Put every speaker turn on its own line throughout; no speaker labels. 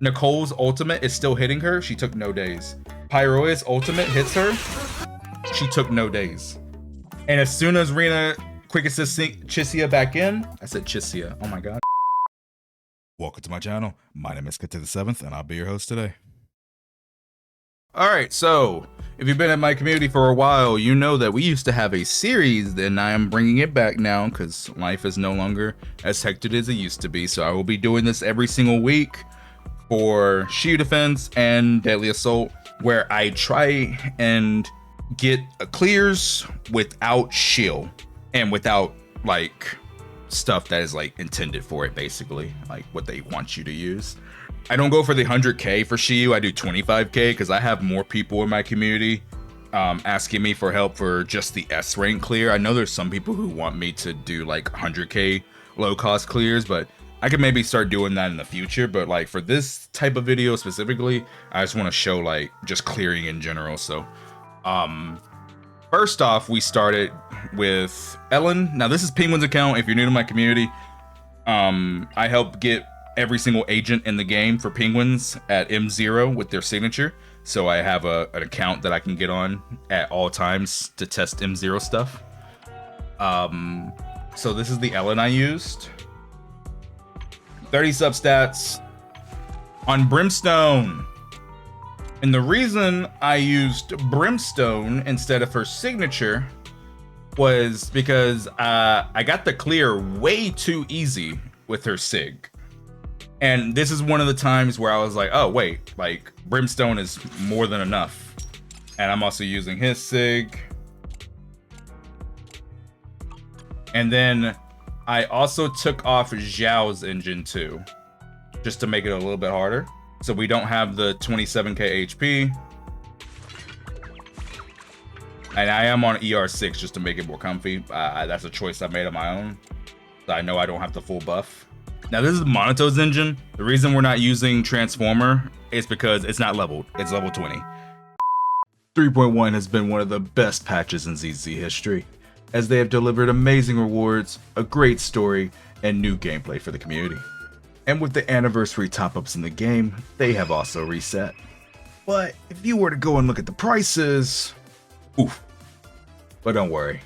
Nicole's ultimate is still hitting her. She took no days. Pyrois' ultimate hits her. She took no days. And as soon as Rena quick assist Chisia back in, I said Chisia. Oh my god. Welcome to my channel. My name is Ket7th, and I'll be your host today. Alright, so if you've been in my community for a while, you know that we used to have a series, and I am bringing it back now because life is no longer as hectic as it used to be. So I will be doing this every single week for Shield Defense and Deadly Assault, where I try and get clears without Shill and without like stuff that is like intended for it, basically like what they want you to use. I don't go for the 100k for Shield. I do 25k because I have more people in my community asking me for help for just the S rank clear. I know there's some people who want me to do like 100k low cost clears, but I could maybe start doing that in the future. But like for this type of video specifically, I just want to show like just clearing in general. So first off, we started with Ellen. Now this is Penguin's account. If you're new to my community, I help get every single agent in the game for Penguins at M0 with their signature. So I have an account that I can get on at all times to test M0 stuff. So this is the Ellen I used. 30 substats on Brimstone. And the reason I used Brimstone instead of her signature was because I got the clear way too easy with her sig. And this is one of the times where I was like, oh wait, like Brimstone is more than enough. And I'm also using his sig. And then I also took off Zhao's engine too, just to make it a little bit harder. So we don't have the 27k HP. And I am on ER6 just to make it more comfy. That's a choice I made on my own. So I know I don't have the full buff. Now this is Monito's engine. The reason we're not using Transformer is because it's not leveled. It's level 20. 3.1 has been one of the best patches in ZZ history, as they have delivered amazing rewards, a great story, and new gameplay for the community. And with the anniversary top-ups in the game, they have also reset. But if you were to go and look at the prices, oof. But don't worry,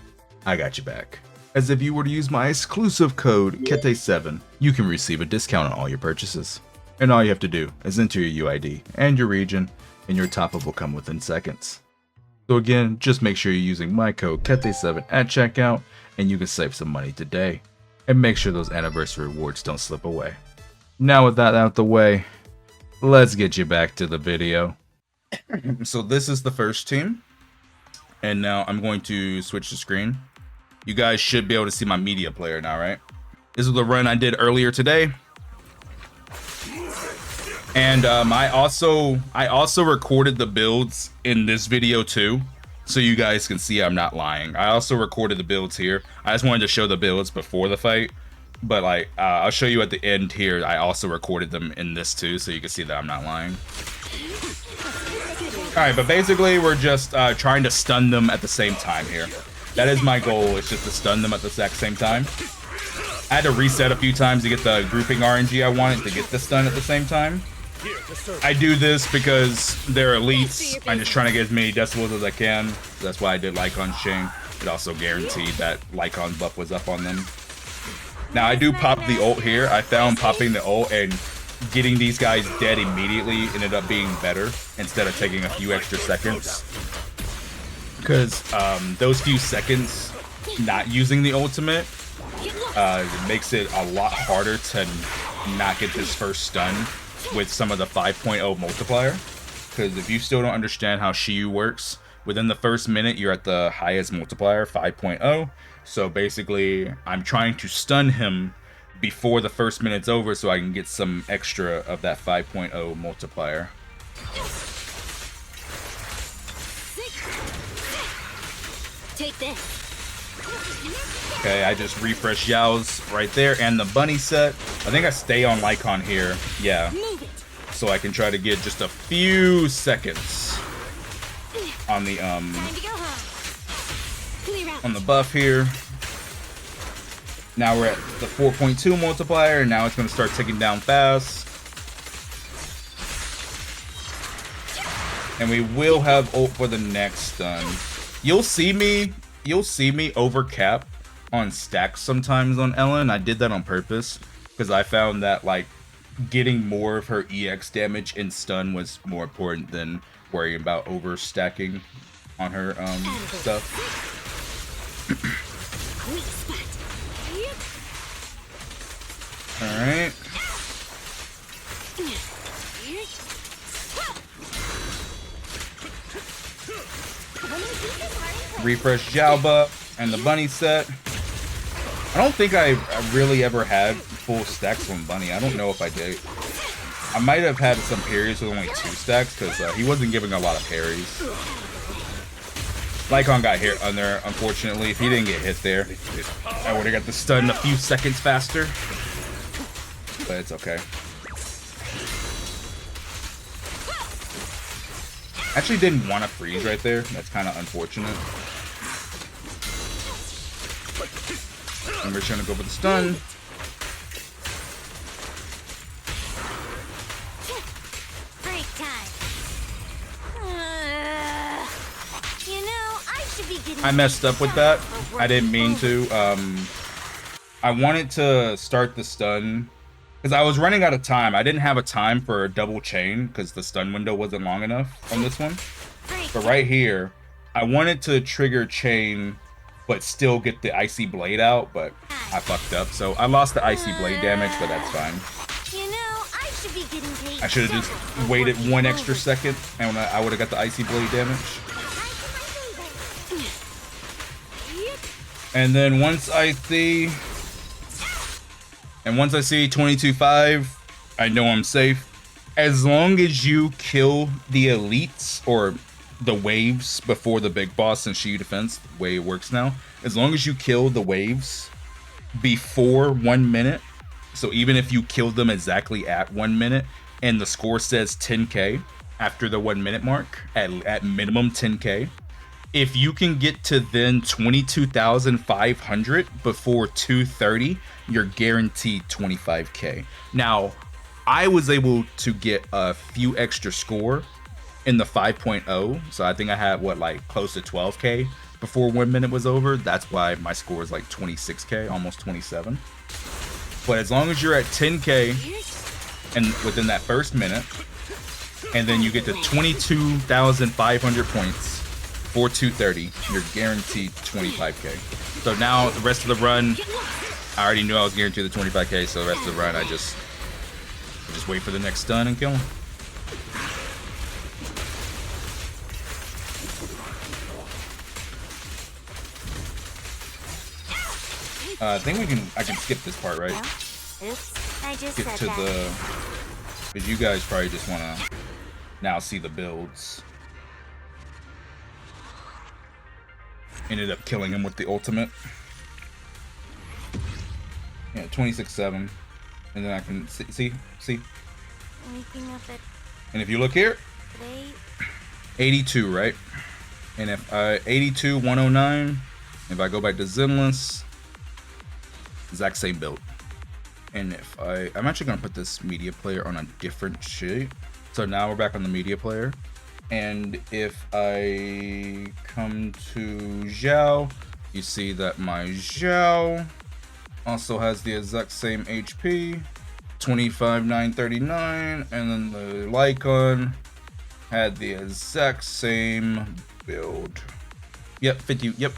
I got you back. As if you were to use my exclusive code KETE7, you can receive a discount on all your purchases. And all you have to do is enter your UID and your region, and your top-up will come within seconds. So again, just make sure you're using my code KETE7 at checkout, and you can save some money today. And make sure those anniversary rewards don't slip away. Now with that out the way, let's get you back to the video. So this is the first team. And now I'm going to switch the screen. You guys should be able to see my media player now, right? This is the run I did earlier today. And I also recorded the builds in this video too, so you guys can see I'm not lying. I also recorded the builds here. I just wanted to show the builds before the fight, but like I'll show you at the end here. I also recorded them in this too, so you can see that I'm not lying. All right, but basically we're just trying to stun them at the same time here. That is my goal, is just to stun them at the exact same time. I had to reset a few times to get the grouping RNG I wanted to get the stun at the same time. I do this because they're elites. I'm just trying to get as many decibels as I can. That's why I did Lycon Shing. It also guaranteed that Lycon buff was up on them. Now I do pop the ult here. I found popping the ult and getting these guys dead immediately ended up being better instead of taking a few extra seconds. Because those few seconds not using the ultimate makes it a lot harder to not get this first stun with some of the 5.0 multiplier. Because if you still don't understand how Shiyu works, within the first minute you're at the highest multiplier, 5.0. So basically I'm trying to stun him before the first minute's over so I can get some extra of that 5.0 multiplier. Take this. Okay, I just refresh Yao's right there and the bunny set. I think I stay on Lycon here. Yeah. So I can try to get just a few seconds on the buff here. Now we're at the 4.2 multiplier, and now it's going to start ticking down fast. And we will have ult for the next stun. You'll see me overcap on stacks sometimes on Ellen. I did that on purpose because I found that like getting more of her EX damage in stun was more important than worrying about overstacking on her stuff. All right. Refresh Jalba and the bunny set. I don't think I really ever had full stacks on bunny. I don't know if I did. I might have had some periods with only 2 stacks because he wasn't giving a lot of parries. Lycon got hit on there, unfortunately. If he didn't get hit there, I would have got the stun a few seconds faster. But it's okay. Actually didn't want to freeze right there. That's kind of unfortunate. And we're trying to go for the stun.
Break time. You know, I should be getting.
I messed up with that. I didn't mean to. I wanted to start the stun because I was running out of time. I didn't have a time for a double chain because the stun window wasn't long enough on this one. But right here, I wanted to trigger chain but still get the icy blade out, but I fucked up. So I lost the icy blade damage, but that's fine.
You know, I should be getting paid.
I should have just waited 1 extra second and I would have got the icy blade damage. And then once I see 22.5, I know I'm safe. As long as you kill the elites or the waves before the big boss in Shield defense, the way it works now, as long as you kill the waves before 1 minute, so even if you killed them exactly at 1 minute and the score says 10k after the 1 minute mark, at minimum 10k, if you can get to then 22,500 before 2:30, you're guaranteed 25k. Now, I was able to get a few extra score in the 5.0, so I think I had what, like close to 12k before 1 minute was over. That's why my score is like 26k, almost 27. But as long as you're at 10k and within that first minute, and then you get to 22,500 points for 2:30, you're guaranteed 25k. So now the rest of the run, I already knew I was guaranteed the 25k, so the rest of the run I just wait for the next stun and kill him. I think I can skip this part, right?
Oops, I just
Get
said
to
that.
because you guys probably just want to now see the builds. Ended up killing him with the ultimate. Yeah, 26-7. And then I can see.
Waking up at
And if you look here, 82, right? And if 82, 109, if I go back to zenless, exact same build. And if I'm actually gonna put this media player on a different sheet. So now we're back on the media player. And if I come to Zhao, you see that my Zhao also has the exact same HP, 25,939, and then the Lycon had the exact same build. Yep, 50, yep.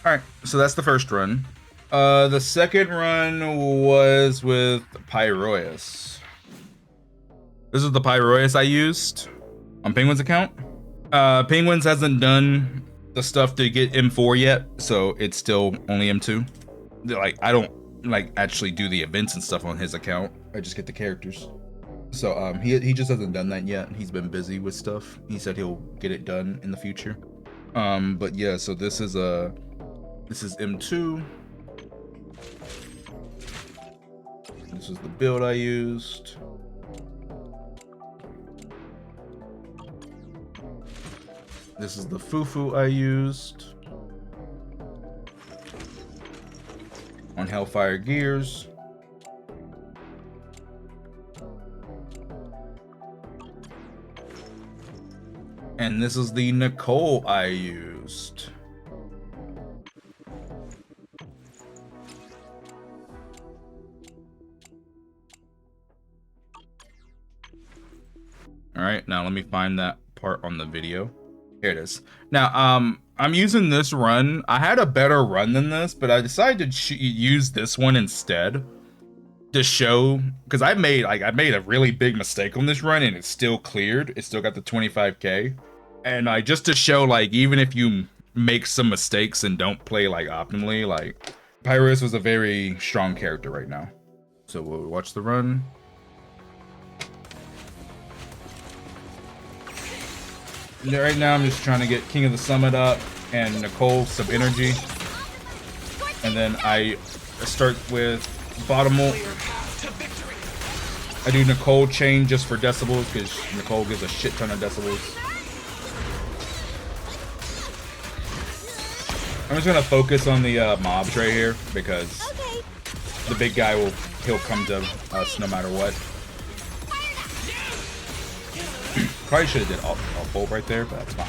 Alright, so that's the first run. The second run was with Pyrois. This is the Pyrois I used on Penguin's account. Penguins hasn't done the stuff to get M4 yet, so it's still only M2. Like, I don't like actually do the events and stuff on his account. I just get the characters. So he just hasn't done that yet. He's been busy with stuff. He said he'll get it done in the future. But yeah, so this is M2. This is the build I used. This is the Fufu I used on Hellfire Gears. And this is the Nicole I used. All right, now let me find that part on the video. Here it is. Now, I'm using this run. I had a better run than this, but I decided to use this one instead to show, because I made a really big mistake on this run and it still cleared. It still got the 25K. And just to show, like, even if you make some mistakes and don't play like optimally, like Pyrois was a very strong character right now. So we'll watch the run. Right now, I'm just trying to get King of the Summit up and Nicole some energy. And then I start with bottom ult. I do Nicole chain just for decibels because Nicole gives a shit ton of decibels. I'm just gonna focus on the mobs right here because the big guy he'll come to us no matter what. Probably should have did alt bolt right there, but that's fine.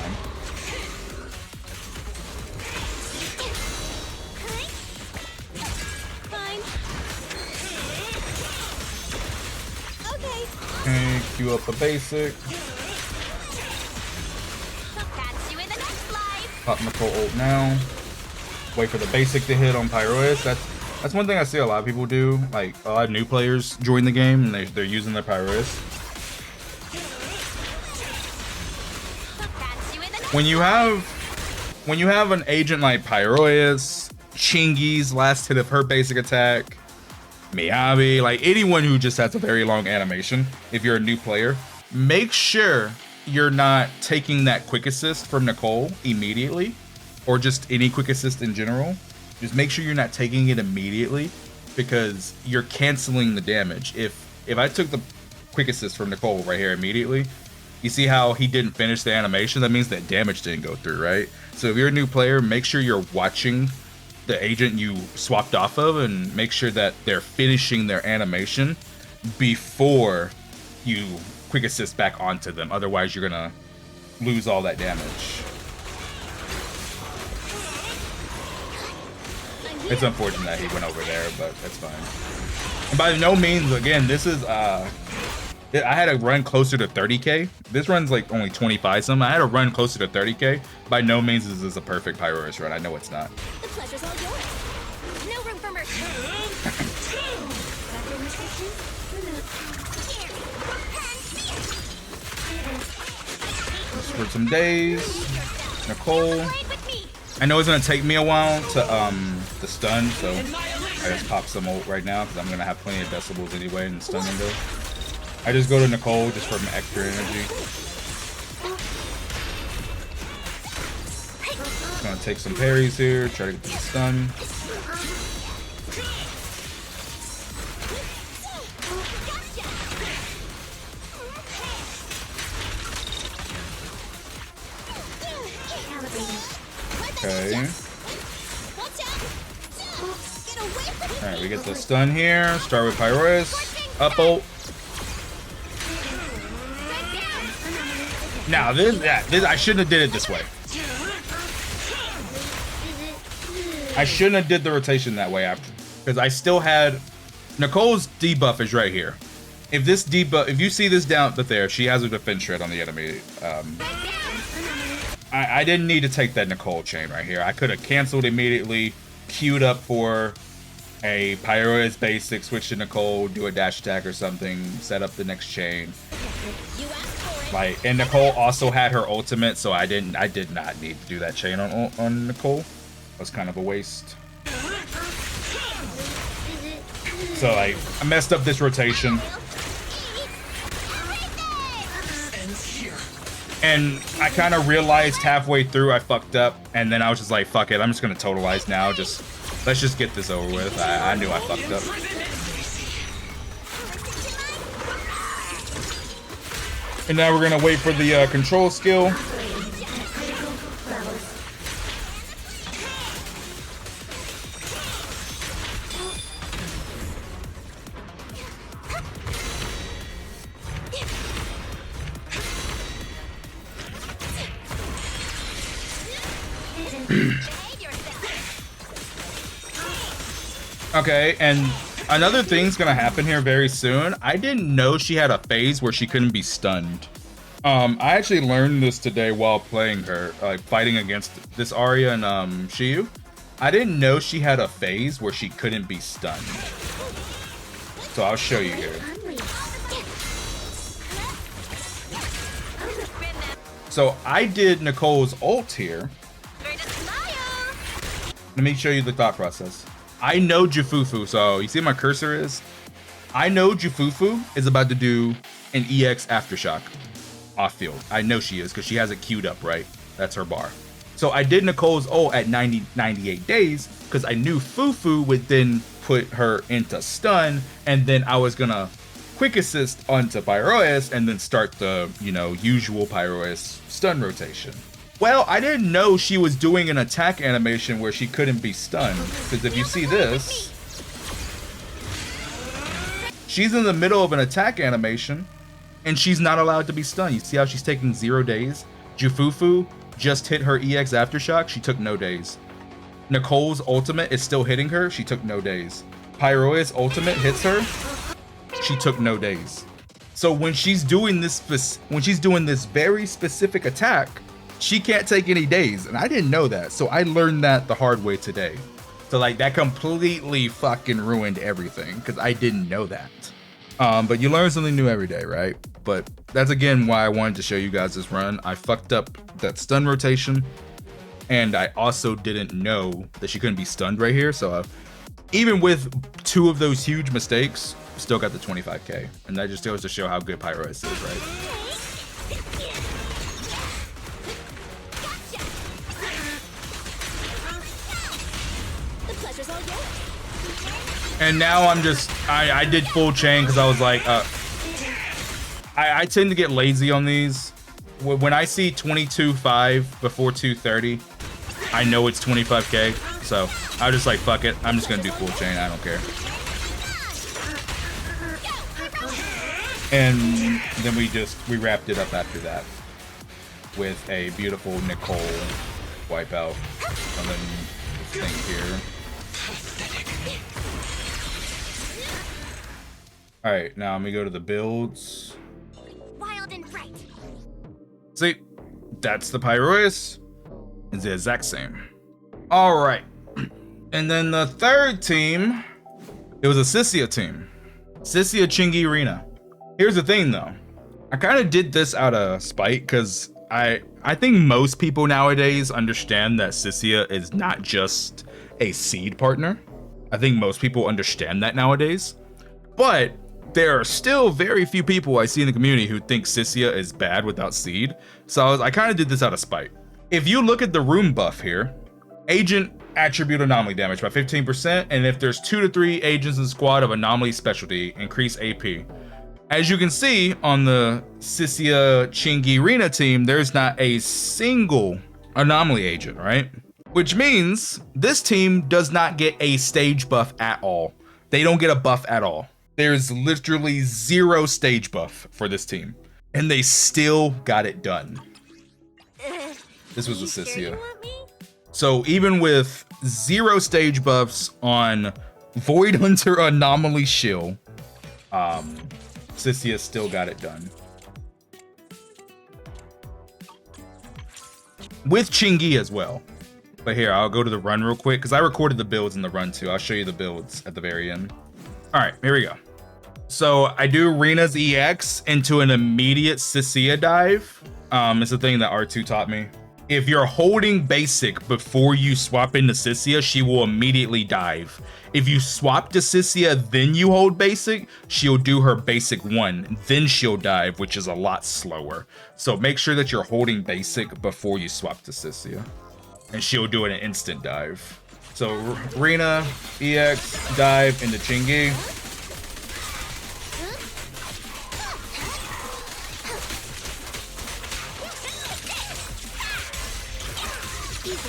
Okay, queue up a basic. Pop Nicole ult now. Wait for the basic to hit on Pyrois. That's one thing I see a lot of people do. Like a lot of new players join the game and they're using their Pyrois. When you have an agent like Pyrois, Chingy's last hit of her basic attack, Miyabi, like anyone who just has a very long animation, if you're a new player, make sure you're not taking that quick assist from Nicole immediately, or just any quick assist in general. Just make sure you're not taking it immediately because you're canceling the damage. If I took the quick assist from Nicole right here immediately, you see how he didn't finish the animation? That means that damage didn't go through, right? So if you're a new player, make sure you're watching the agent you swapped off of and make sure that they're finishing their animation before you quick assist back onto them. Otherwise, you're gonna lose all that damage. It's unfortunate that he went over there, but that's fine. And by no means, again, this is I had to run closer to 30K. This run's like only 25 some. I had to run closer to 30K. By no means is this a perfect Pyrois run. I know it's not.
The pleasure's all yours. No room for mercy.
Just for some days. Nicole. I know it's gonna take me a while to stun, so I just pop some ult right now because I'm gonna have plenty of decibels anyway in the stun window. I just go to Nicole just for some extra energy. Just gonna take some parries here, try to get the stun. Okay. Alright, we get the stun here. Start with Pyrois. Up ult. Now this I shouldn't have did it this way. I shouldn't have did the rotation that way after, because I still had Nicole's debuff is right here. If this debuff, if you see this down there, she has a defense shred on the enemy. I didn't need to take that Nicole chain right here. I could have canceled immediately, queued up for a Pyrois basic, switch to Nicole, do a dash attack or something, set up the next chain. Like, and Nicole also had her ultimate, so I did not need to do that chain on Nicole. It was kind of a waste. So like, I messed up this rotation. And I kind of realized halfway through I fucked up, and then I was just like, fuck it, I'm just gonna totalize now. Let's just get this over with. I knew I fucked up. And now we're gonna wait for the control skill. Okay, and another thing's gonna happen here very soon. I didn't know she had a phase where she couldn't be stunned. I actually learned this today while playing her, like fighting against this Arya and Shill. I didn't know she had a phase where she couldn't be stunned. So I'll show you here. So I did Nicole's ult here. Let me show you the thought process. I know Jufufu, so you see my cursor is? I know Jufufu is about to do an EX Aftershock off field. I know she is because she has it queued up, right? That's her bar. So I did Nicole's ult at 98 days because I knew Fufu would then put her into stun, and then I was gonna quick assist onto Pyrois and then start the, you know, usual Pyrois stun rotation. Well, I didn't know she was doing an attack animation where she couldn't be stunned, because if you see this, she's in the middle of an attack animation and she's not allowed to be stunned. You see how she's taking 0 days? Jufufu just hit her EX Aftershock, she took no days. Nicole's ultimate is still hitting her, she took no days. Pyrois' ultimate hits her, she took no days. So when she's doing this very specific attack, she can't take any days, and I didn't know that, so I learned that the hard way today. So like that completely fucking ruined everything because I didn't know that. But you learn something new every day, right? But that's again why I wanted to show you guys this run. I fucked up that stun rotation, and I also didn't know that she couldn't be stunned right here. So even with 2 of those huge mistakes, still got the 25k, and that just goes to show how good Pyrois is, right? And now I'm just, I did full chain because I was like, I tend to get lazy on these. When I see 22.5 before 230, I know it's 25k. So I was just like, fuck it. I'm just going to do full chain. I don't care. And then we wrapped it up after that with a beautiful Nicole wipeout. And then this thing here. All right, now let me go to the builds.
Wild and right.
See, that's the Pyrois. It's the exact same. All right, and then the third team, it was a Sisia team. Sisia Chingy Rina. Here's the thing though. I kind of did this out of spite because I think most people nowadays understand that Sisia is not just a seed partner. I think most people understand that nowadays. But there are still very few people I see in the community who think Sisia is bad without seed. So I kind of did this out of spite. If you look at the room buff here, agent attribute anomaly damage by 15%, and if there's 2 to 3 agents in the squad of anomaly specialty, increase AP. As you can see on the Sisia Chingy Rina team, there's not a single anomaly agent, right? Which means this team does not get a stage buff at all. They don't get a buff at all. There's literally 0 stage buff for this team, and they still got it done. This was with Sisia. So even with 0 stage buffs on Void Hunter Anomaly Shill, Sisia still got it done. With Chingy as well. But here, I'll go to the run real quick because I recorded the builds in the run too. I'll show you the builds at the very end. All right, here we go. So I do Rina's EX into an immediate Sisia dive. It's a thing that R2 taught me. If you're holding basic before you swap into Sisia, she will immediately dive. If you swap to Sisia, then you hold basic, she'll do her basic 1, then she'll dive, which is a lot slower. So make sure that you're holding basic before you swap to Sisia, and she'll do an instant dive. So Rina, EX, dive into Chingy.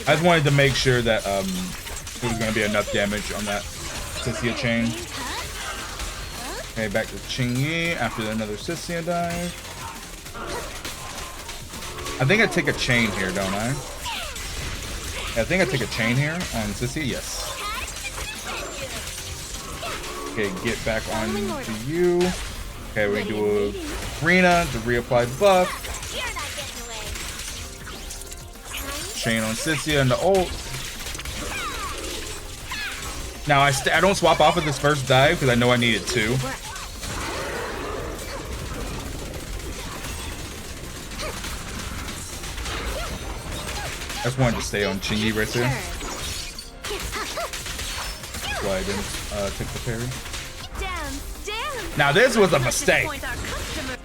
I just wanted to make sure that there was going to be enough damage on that Sisia chain. Okay, back to Chingy after another Sisia dive. I think I take a chain here, don't I? I think I take a chain here on Sissy. Yes. Okay, get back on to you. Okay, we do a Rena to reapply buff. Chain on Sissy and the ult. Now I don't swap off of this first dive because I know I needed two. I just wanted to stay on Chingy right there. That's why I didn't take the parry. Now this was a mistake.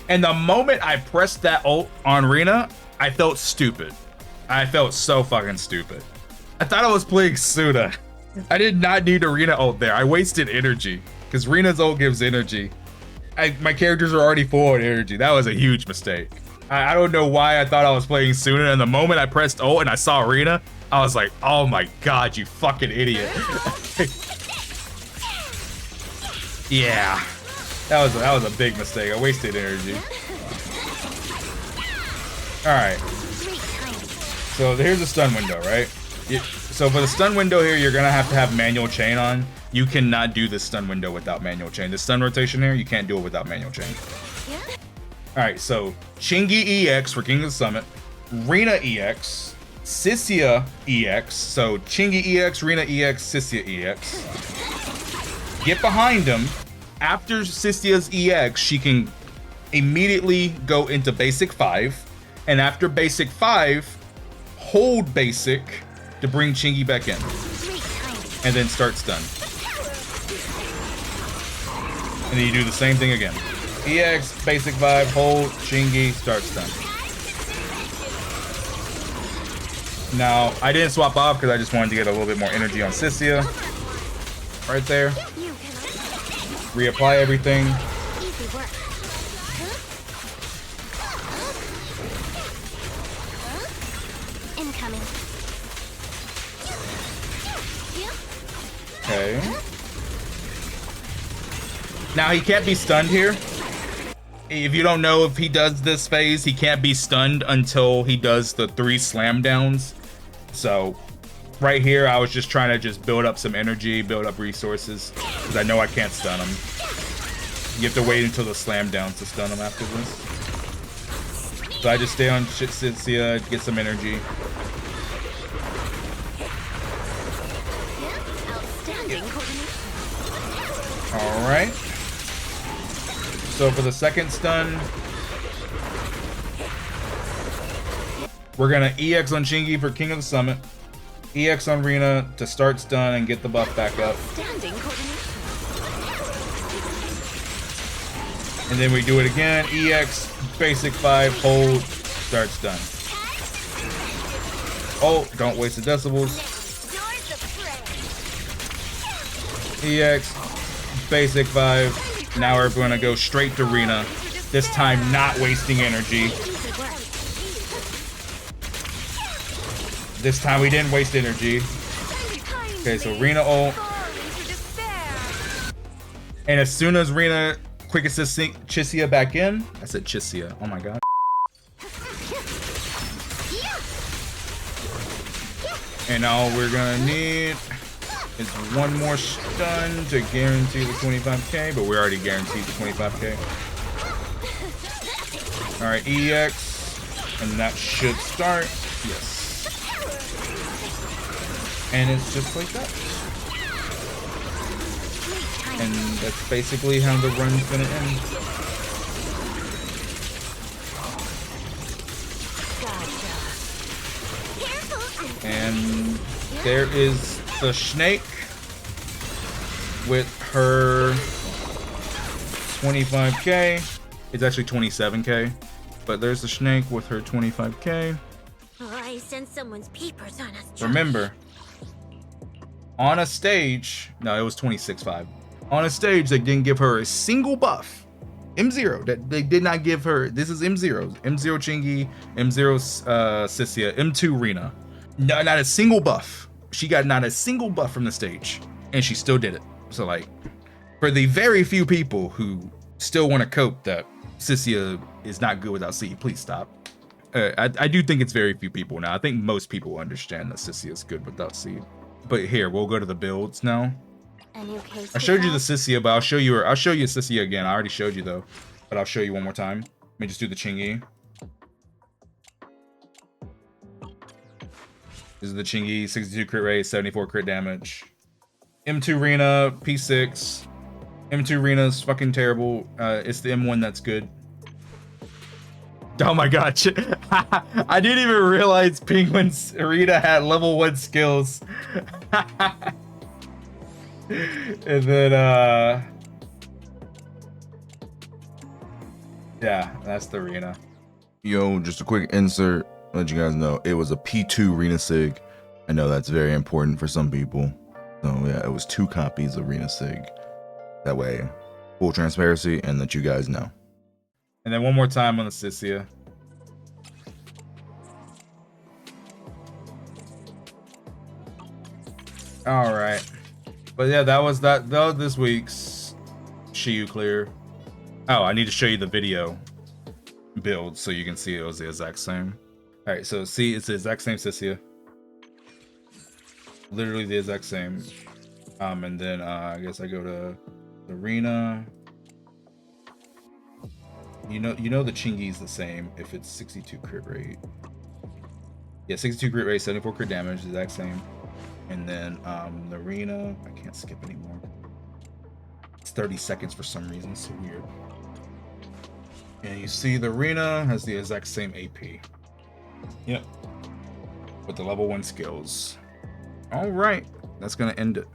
And the moment I pressed that ult on Rena, I felt stupid. I felt so fucking stupid. I thought I was playing Suda. I did not need a Rena ult there. I wasted energy because Rena's ult gives energy. My characters are already full on energy. That was a huge mistake. I don't know why I thought I was playing Suda, and the moment I pressed ult and I saw Rena, I was like, oh my god, you fucking idiot. Yeah, that was a big mistake. I wasted energy. All right. So here's the stun window, right? So for the stun window here, you're gonna have to have manual chain on. You cannot do this stun window without manual chain. The stun rotation here, you can't do it without manual chain. All right, so Chingy EX for King of the Summit, Rena EX, Sissia EX. So Chingy EX, Rena EX, Sissia EX. Get behind him. After Sissia's EX, she can immediately go into basic 5. And after basic 5, hold basic to bring Chingy back in. And then start stun. And then you do the same thing again. EX, basic 5, hold, Chingy, start stun. Now, I didn't swap off because I just wanted to get a little bit more energy on Sissia. Right there. Reapply everything. Okay. Now he can't be stunned here. If you don't know, if he does this phase, he can't be stunned until he does the 3 slam downs. So right here, I was just trying to just build up some energy, build up resources, because I know I can't stun him. You have to wait until the slam downs to stun him after this. So I just stay on Sissia, get some energy. All right. So for the second stun, we're gonna EX on Chingy for King of the Summit, EX on Rena to start stun and get the buff back up. And then we do it again, EX, basic 5, hold, start stun. Oh, don't waste the decibels. EX, basic 5. Now we're gonna go straight to Rena. This time not wasting energy. This time we didn't waste energy. Okay, so Rena ult. And as soon as Rena quick assist Chissia back in. I said Chissia, oh my god. And all we're gonna need is one more stun to guarantee the 25k, but we're already guaranteed the 25k. All right, EX, and that should start. Yes. And it's just like that. And that's basically how the run's gonna end. And there is the Snake with her 25k. It's actually 27k, but there's the Snake with her 25k.
I sense someone's peepers on us.
Remember, on a stage, no, it was 26.5. On a stage, they didn't give her a single buff. M0, that they did not give her. This is M0, M0 Chingy, M0 Sissia, M2 Rena. No, not a single buff. She got not a single buff from the stage, and she still did it. So like, for the very few people who still want to cope that Sissia is not good without C, please stop. I do think it's very few people now. I think most people understand that Sissy is good without seed. But here, we'll go to the builds now.
A new case
I showed you the Sissy, but I'll show you Sissy again. I already showed you though, but I'll show you one more time. Let me just do the Chingy. This is the Chingy, 62 crit rate, 74 crit damage. M2 Rena, P6. M2 Rena's fucking terrible. It's the M1 that's good. Oh my god. I didn't even realize Penguin's Rita had level 1 skills. And then, yeah, that's the Rena.
Yo, just a quick insert. Let you guys know it was a P2 Rena Sig. I know that's very important for some people. So yeah, it was 2 copies of Rena Sig. That way, full transparency and that you guys know.
And then one more time on the Sissia. All right, but yeah, that was this week's Shill Clear. Oh, I need to show you the video build so you can see it was the exact same. All right, so see, it's the exact same Sissia. Literally the exact same. And then I guess I go to the Arena. You know the Chingy's the same if it's 62 crit rate. Yeah, 62 crit rate, 74 crit damage, exact same. And then the Arena, I can't skip anymore. It's 30 seconds for some reason, it's so weird. And you see the Arena has the exact same AP. Yep. With the level 1 skills. All right, that's gonna end it.